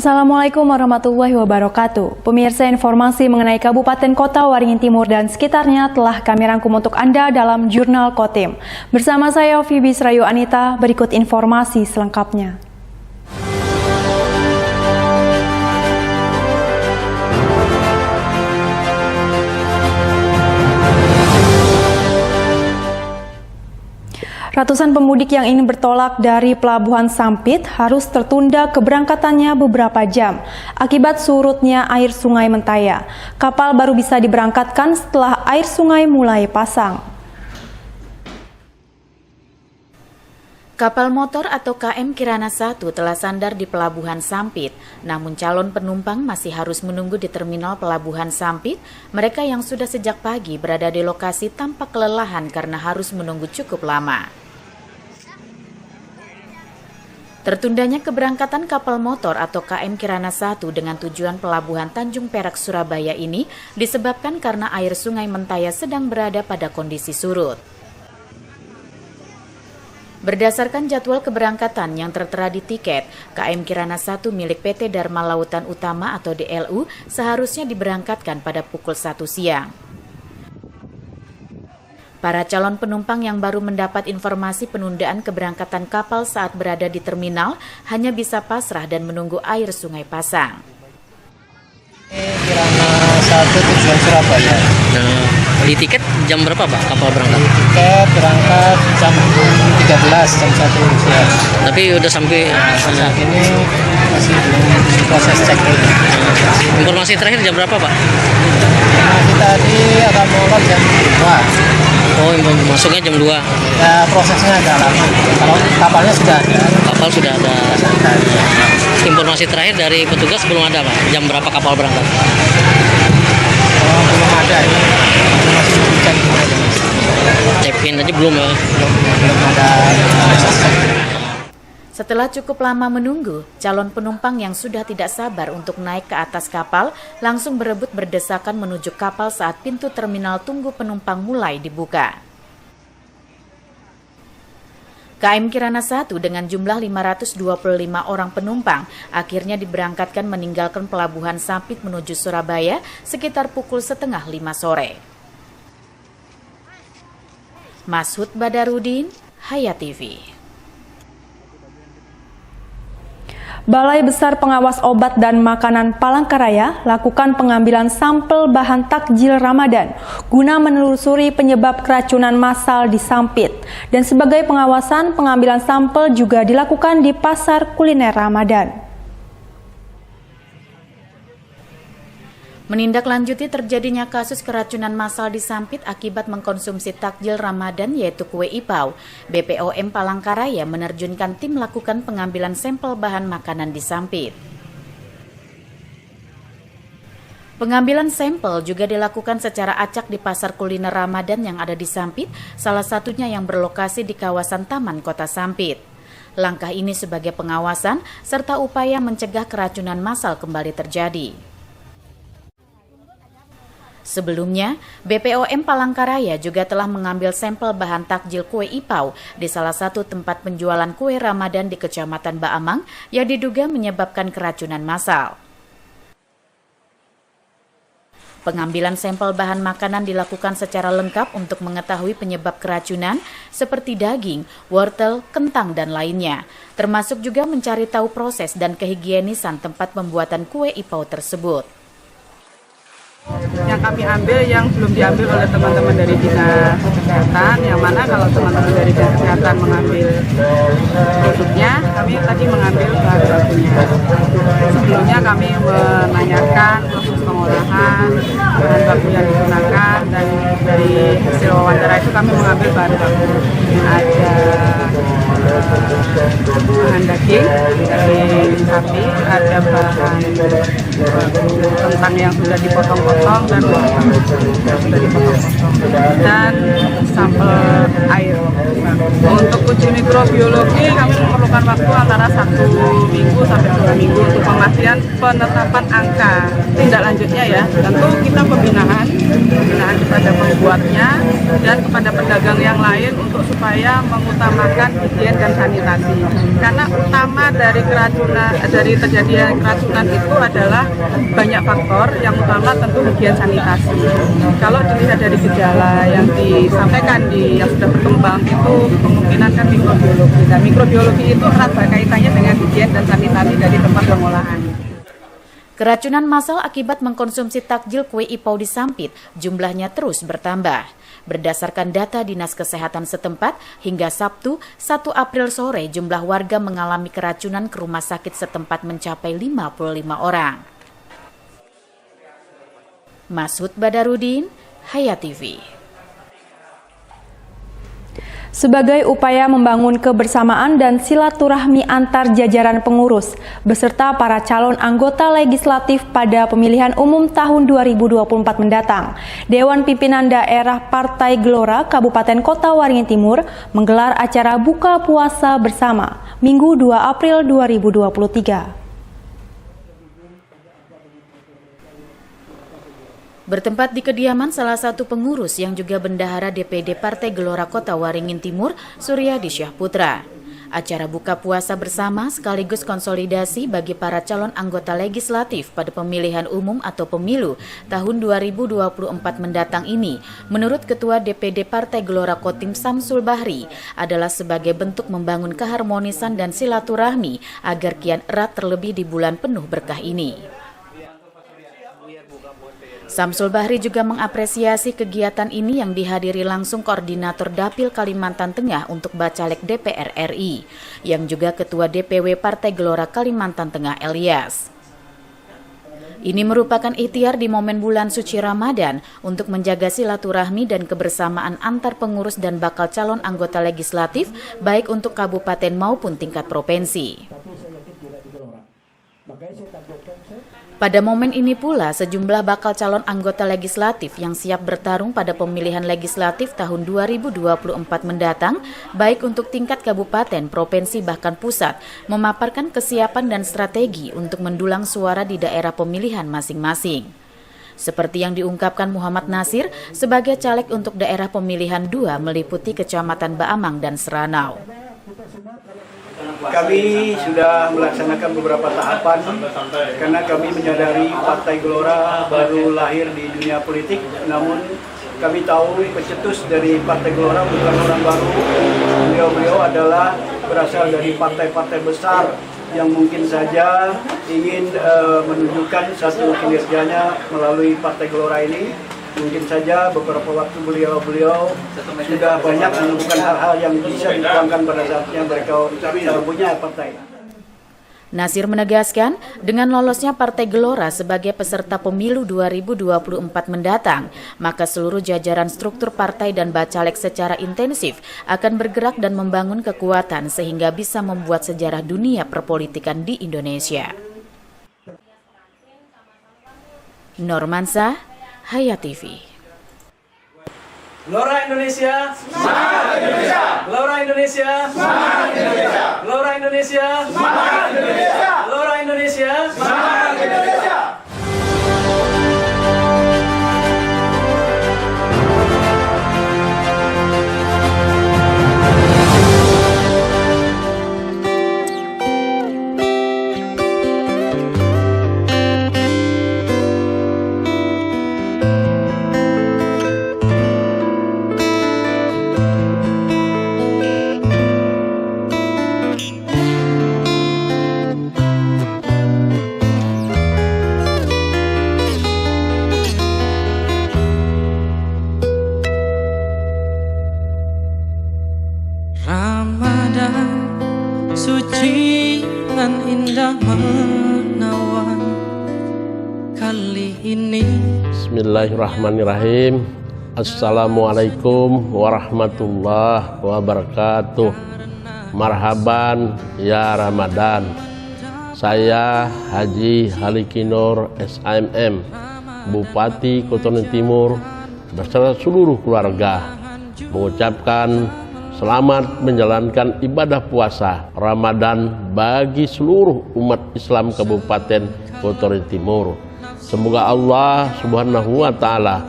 Assalamualaikum warahmatullahi wabarakatuh. Pemirsa, informasi mengenai Kabupaten Kota Waringin Timur dan sekitarnya telah kami rangkum untuk Anda dalam Jurnal Kotim. Bersama saya Phoebe Srayu Anita, berikut informasi selengkapnya. Ratusan pemudik yang ingin bertolak dari Pelabuhan Sampit harus tertunda keberangkatannya beberapa jam akibat surutnya air Sungai Mentaya. Kapal baru bisa diberangkatkan setelah air sungai mulai pasang. Kapal motor atau KM Kirana 1 telah sandar di Pelabuhan Sampit, namun calon penumpang masih harus menunggu di terminal Pelabuhan Sampit. Mereka yang sudah sejak pagi berada di lokasi tampak kelelahan karena harus menunggu cukup lama. Tertundanya keberangkatan kapal motor atau KM Kirana 1 dengan tujuan Pelabuhan Tanjung Perak, Surabaya ini disebabkan karena air Sungai Mentaya sedang berada pada kondisi surut. Berdasarkan jadwal keberangkatan yang tertera di tiket, KM Kirana 1 milik PT Dharma Lautan Utama atau DLU seharusnya diberangkatkan pada pukul 1 siang. Para calon penumpang yang baru mendapat informasi penundaan keberangkatan kapal saat berada di terminal hanya bisa pasrah dan menunggu air sungai pasang. Kirana 1 tujuan Surabaya. Nah, di tiket jam berapa Pak kapal berangkat? Tiket berangkat jam 13, jam 1 siang. Tapi udah sampai Saat ini masih belum proses check-in. Informasi terakhir jam berapa Pak? Masih tadi akan molor jam 2. Oh, masuknya jam 2. Ya, prosesnya agak lama. Kalau kapalnya sudah ada. Kapal sudah ada. Informasi terakhir dari petugas belum ada Pak. Jam berapa kapal berangkat? Oh, belum ada ya. Masih dicek aja. Check-in aja belum ya? Belum ada proses check-in. Setelah cukup lama menunggu, calon penumpang yang sudah tidak sabar untuk naik ke atas kapal langsung berebut berdesakan menuju kapal saat pintu terminal tunggu penumpang mulai dibuka. KM Kirana 1 dengan jumlah 525 orang penumpang akhirnya diberangkatkan meninggalkan Pelabuhan Sampit menuju Surabaya sekitar pukul 4:30 sore. Mashud Badarudin, Hayat TV. Balai Besar Pengawas Obat dan Makanan Palangkaraya lakukan pengambilan sampel bahan takjil Ramadan guna menelusuri penyebab keracunan massal di Sampit. Dan sebagai pengawasan, pengambilan sampel juga dilakukan di Pasar Kuliner Ramadan. Menindaklanjuti terjadinya kasus keracunan massal di Sampit akibat mengkonsumsi takjil Ramadan yaitu kue ipau, BPOM Palangkaraya menerjunkan tim melakukan pengambilan sampel bahan makanan di Sampit. Pengambilan sampel juga dilakukan secara acak di Pasar Kuliner Ramadan yang ada di Sampit, salah satunya yang berlokasi di kawasan Taman Kota Sampit. Langkah ini sebagai pengawasan serta upaya mencegah keracunan massal kembali terjadi. Sebelumnya, BPOM Palangkaraya juga telah mengambil sampel bahan takjil kue ipau di salah satu tempat penjualan kue Ramadan di Kecamatan Baamang yang diduga menyebabkan keracunan massal. Pengambilan sampel bahan makanan dilakukan secara lengkap untuk mengetahui penyebab keracunan seperti daging, wortel, kentang, dan lainnya, termasuk juga mencari tahu proses dan kehigienisan tempat pembuatan kue ipau tersebut. Yang kami ambil yang belum diambil oleh teman-teman dari Dinas Kesehatan, yang mana kalau teman-teman dari Dinas Kesehatan mengambil produknya, kami tadi mengambil bahan bakunya. Sebelumnya kami menanyakan proses pengolahan, bahan baku yang digunakan, dan dari hasil wawancara itu kami mengambil bahan baku. Ada bahan daging dari sapi, ada bahan kentang yang sudah dipotong-potong dan wortel yang sudah dipotong-potong, dan sampel air. Untuk uji mikrobiologi kami memerlukan waktu antara 1 minggu sampai 2 minggu untuk pemastian penetapan angka. Tindak lanjutnya ya, tentu kita pembinaan kepada pembuat pembuatnya dan kepada pedagang yang lain untuk supaya mengutamakan higien dan sanitasi. Karena utama dari terjadinya keracunan itu adalah banyak faktor, yang utama tentu higien sanitasi. Kalau dilihat dari gejala yang disampaikan yang sudah berkembang itu kemungkinan kan mikrobiologi. Dan mikrobiologi itu erat kaitannya dengan higien dan sanitasi dari tempat pengolahan. Keracunan massal akibat mengkonsumsi takjil kue ipau di Sampit jumlahnya terus bertambah. Berdasarkan data Dinas Kesehatan setempat, hingga Sabtu 1 April sore jumlah warga mengalami keracunan ke rumah sakit setempat mencapai 55 orang. Masud Badarudin, Hayat TV. Sebagai upaya membangun kebersamaan dan silaturahmi antar jajaran pengurus beserta para calon anggota legislatif pada pemilihan umum tahun 2024 mendatang, Dewan Pimpinan Daerah Partai Gelora Kabupaten Kota Waringin Timur menggelar acara buka puasa bersama Minggu 2 April 2023. Bertempat di kediaman salah satu pengurus yang juga bendahara DPD Partai Gelora Kota Waringin Timur, Suryadi Syahputra. Acara buka puasa bersama sekaligus konsolidasi bagi para calon anggota legislatif pada pemilihan umum atau pemilu tahun 2024 mendatang ini, menurut Ketua DPD Partai Gelora Kotim Samsul Bahri, adalah sebagai bentuk membangun keharmonisan dan silaturahmi agar kian erat terlebih di bulan penuh berkah ini. Samsul Bahri juga mengapresiasi kegiatan ini yang dihadiri langsung Koordinator Dapil Kalimantan Tengah untuk Bacalek DPR RI, yang juga Ketua DPW Partai Gelora Kalimantan Tengah Elias. Ini merupakan ikhtiar di momen bulan suci Ramadan untuk menjaga silaturahmi dan kebersamaan antar pengurus dan bakal calon anggota legislatif, baik untuk kabupaten maupun tingkat provinsi. Pada momen ini pula, sejumlah bakal calon anggota legislatif yang siap bertarung pada pemilihan legislatif tahun 2024 mendatang, baik untuk tingkat kabupaten, provinsi, bahkan pusat, memaparkan kesiapan dan strategi untuk mendulang suara di daerah pemilihan masing-masing. Seperti yang diungkapkan Muhammad Nasir sebagai caleg untuk daerah pemilihan 2 meliputi Kecamatan Baamang dan Seranau. Kami sudah melaksanakan beberapa tahapan karena kami menyadari Partai Gelora baru lahir di dunia politik, namun kami tahu pencetus dari Partai Gelora bukan orang baru. Beliau adalah berasal dari partai-partai besar yang mungkin saja ingin menunjukkan satu kinerjanya melalui Partai Gelora ini. Mungkin saja beberapa waktu beliau sudah banyak menemukan hal-hal yang bisa dituangkan pada saatnya mereka punya partai. Nasir menegaskan, dengan lolosnya Partai Gelora sebagai peserta pemilu 2024 mendatang, maka seluruh jajaran struktur partai dan bacalek secara intensif akan bergerak dan membangun kekuatan sehingga bisa membuat sejarah dunia perpolitikan di Indonesia. Normansa, Hayat TV. Gelora Indonesia, semangat Indonesia. Gelora Indonesia, semangat Indonesia. Gelora Indonesia, semangat Indonesia. Gelora Indonesia, semangat Indonesia. Ramadan suci dan indah menawan kali ini. Bismillahirrahmanirrahim. Assalamualaikum warahmatullahi wabarakatuh. Marhaban ya Ramadan. Saya Haji Halikinur SIMM, Bupati Kota Waringin Timur beserta seluruh keluarga mengucapkan selamat menjalankan ibadah puasa Ramadan bagi seluruh umat Islam Kabupaten Kota Waringin Timur. Semoga Allah Subhanahu wa Ta'ala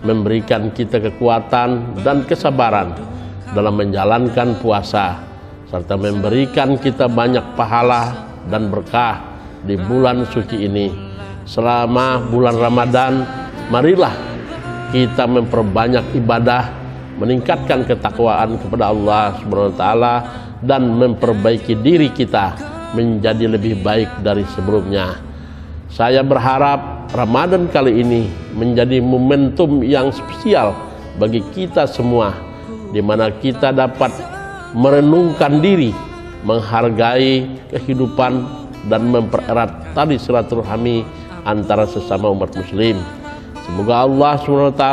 memberikan kita kekuatan dan kesabaran dalam menjalankan puasa, serta memberikan kita banyak pahala dan berkah di bulan suci ini. Selama bulan Ramadan, marilah kita memperbanyak ibadah, meningkatkan ketakwaan kepada Allah SWT, dan memperbaiki diri kita menjadi lebih baik dari sebelumnya. Saya berharap Ramadan kali ini menjadi momentum yang spesial bagi kita semua, di mana kita dapat merenungkan diri, menghargai kehidupan, dan mempererat tali silaturahmi antara sesama umat muslim. Semoga Allah SWT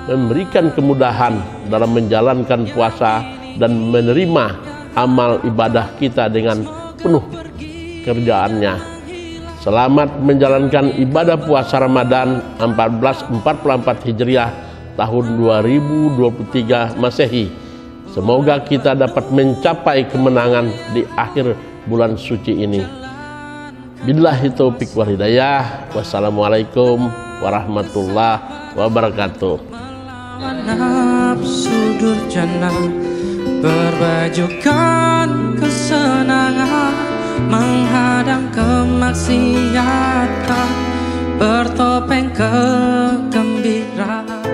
memberikan kemudahan dalam menjalankan puasa dan menerima amal ibadah kita dengan penuh kerjaannya. Selamat menjalankan ibadah puasa Ramadan 1444 Hijriah tahun 2023 Masehi. Semoga kita dapat mencapai kemenangan di akhir bulan suci ini. Billahi taufiq wal hidayah. Wassalamualaikum warahmatullahi wabarakatuh. Nafsu durjana berbajukan kesenangan, menghadang kemaksiatan, bertopeng kegembiraan.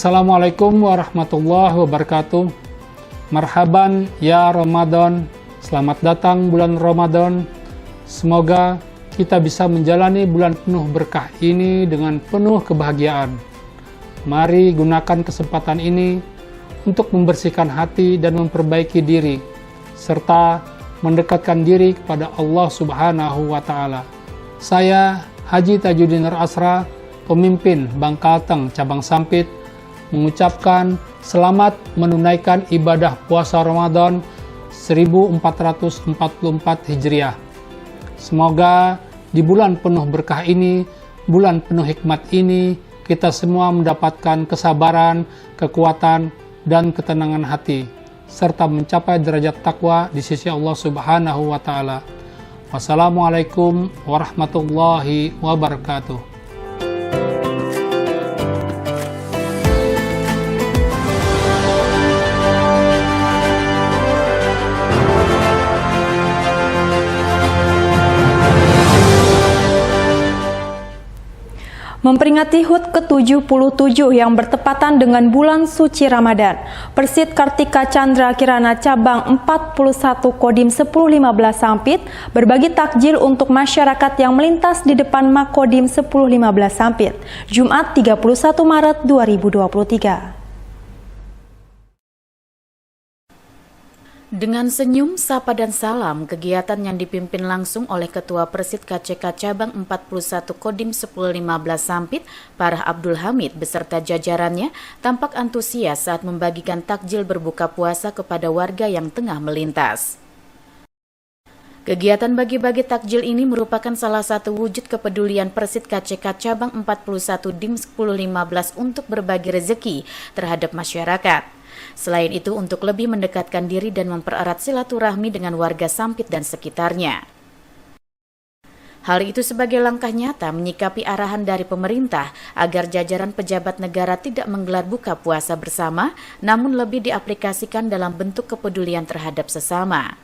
Assalamualaikum warahmatullahi wabarakatuh. Marhaban ya Ramadan. Selamat datang bulan Ramadan. Semoga kita bisa menjalani bulan penuh berkah ini dengan penuh kebahagiaan. Mari gunakan kesempatan ini untuk membersihkan hati dan memperbaiki diri, serta mendekatkan diri kepada Allah Subhanahu wa Ta'ala. Saya Haji Tajuddin Nur Asra, pemimpin Bangkalteng Cabang Sampit, mengucapkan selamat menunaikan ibadah puasa Ramadan 1444 Hijriah. Semoga di bulan penuh berkah ini, bulan penuh hikmat ini, kita semua mendapatkan kesabaran, kekuatan, dan ketenangan hati, serta mencapai derajat takwa di sisi Allah Subhanahu wa Ta'ala. Wassalamualaikum warahmatullahi wabarakatuh. Memperingati HUT ke-77 yang bertepatan dengan bulan suci Ramadan, Persit Kartika Chandra Kirana Cabang 41 Kodim 1015 Sampit berbagi takjil untuk masyarakat yang melintas di depan Makodim 1015 Sampit, Jumat 31 Maret 2023. Dengan senyum, sapa dan salam, kegiatan yang dipimpin langsung oleh Ketua Persit KCK Cabang 41 Kodim 1015 Sampit, Parah Abdul Hamid beserta jajarannya tampak antusias saat membagikan takjil berbuka puasa kepada warga yang tengah melintas. Kegiatan bagi-bagi takjil ini merupakan salah satu wujud kepedulian Persit KCK Cabang 41 Dim 1015 untuk berbagi rezeki terhadap masyarakat. Selain itu, untuk lebih mendekatkan diri dan mempererat silaturahmi dengan warga Sampit dan sekitarnya. Hal itu sebagai langkah nyata menyikapi arahan dari pemerintah agar jajaran pejabat negara tidak menggelar buka puasa bersama, namun lebih diaplikasikan dalam bentuk kepedulian terhadap sesama.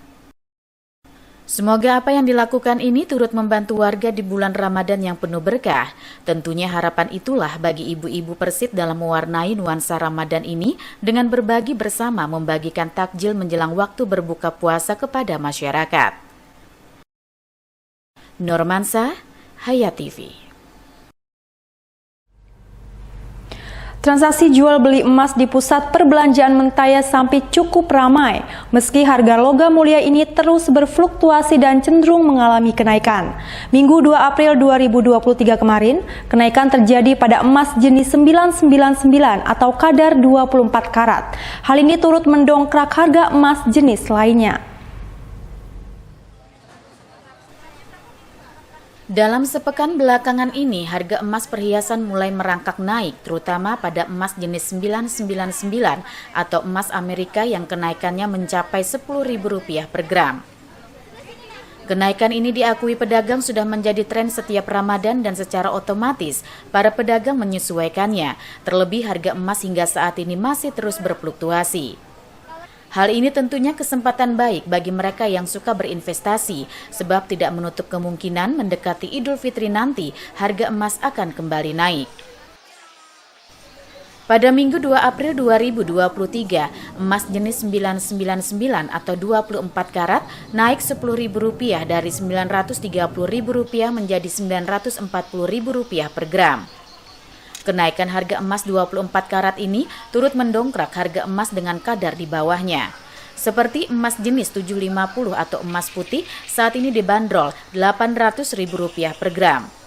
Semoga apa yang dilakukan ini turut membantu warga di bulan Ramadan yang penuh berkah. Tentunya harapan itulah bagi ibu-ibu Persit dalam mewarnai nuansa Ramadan ini dengan berbagi bersama membagikan takjil menjelang waktu berbuka puasa kepada masyarakat. Nurmansa, Hayat TV. Transaksi jual beli emas di pusat perbelanjaan Mentaya Sampit cukup ramai, meski harga logam mulia ini terus berfluktuasi dan cenderung mengalami kenaikan. Minggu 2 April 2023 kemarin, kenaikan terjadi pada emas jenis 999 atau kadar 24 karat. Hal ini turut mendongkrak harga emas jenis lainnya. Dalam sepekan belakangan ini, harga emas perhiasan mulai merangkak naik, terutama pada emas jenis 999 atau emas Amerika yang kenaikannya mencapai Rp10.000 per gram. Kenaikan ini diakui pedagang sudah menjadi tren setiap Ramadan dan secara otomatis para pedagang menyesuaikannya, terlebih harga emas hingga saat ini masih terus berfluktuasi. Hal ini tentunya kesempatan baik bagi mereka yang suka berinvestasi, sebab tidak menutup kemungkinan mendekati Idul Fitri nanti harga emas akan kembali naik. Pada Minggu 2 April 2023, emas jenis 999 atau 24 karat naik Rp10.000 dari Rp930.000 menjadi Rp940.000 per gram. Kenaikan harga emas 24 karat ini turut mendongkrak harga emas dengan kadar di bawahnya. Seperti emas jenis 750 atau emas putih saat ini dibanderol Rp800.000 per gram.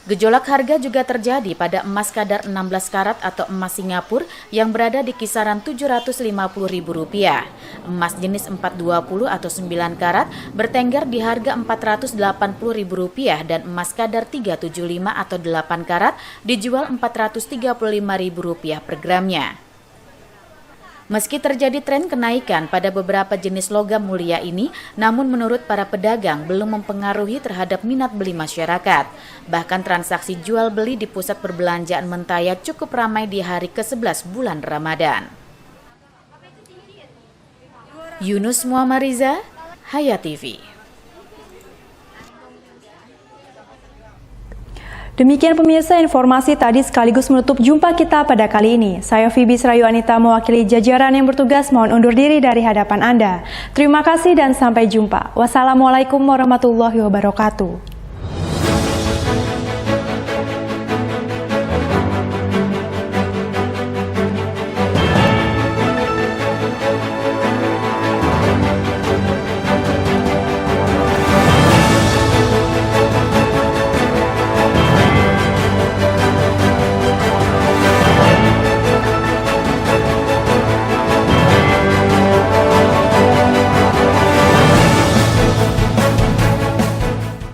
Gejolak harga juga terjadi pada emas kadar 16 karat atau emas Singapura yang berada di kisaran Rp750.000. Emas jenis 420 atau 9 karat bertengger di harga Rp480.000 dan emas kadar 375 atau 8 karat dijual Rp435.000 per gramnya. Meski terjadi tren kenaikan pada beberapa jenis logam mulia ini, namun menurut para pedagang belum mempengaruhi terhadap minat beli masyarakat. Bahkan transaksi jual beli di pusat perbelanjaan Mentaya cukup ramai di hari ke-11 bulan Ramadan. Yunus Muhammariza, Hayat TV. Demikian pemirsa, informasi tadi sekaligus menutup jumpa kita pada kali ini. Saya Phoebe Serayu Anita mewakili jajaran yang bertugas mohon undur diri dari hadapan Anda. Terima kasih dan sampai jumpa. Wassalamualaikum warahmatullahi wabarakatuh.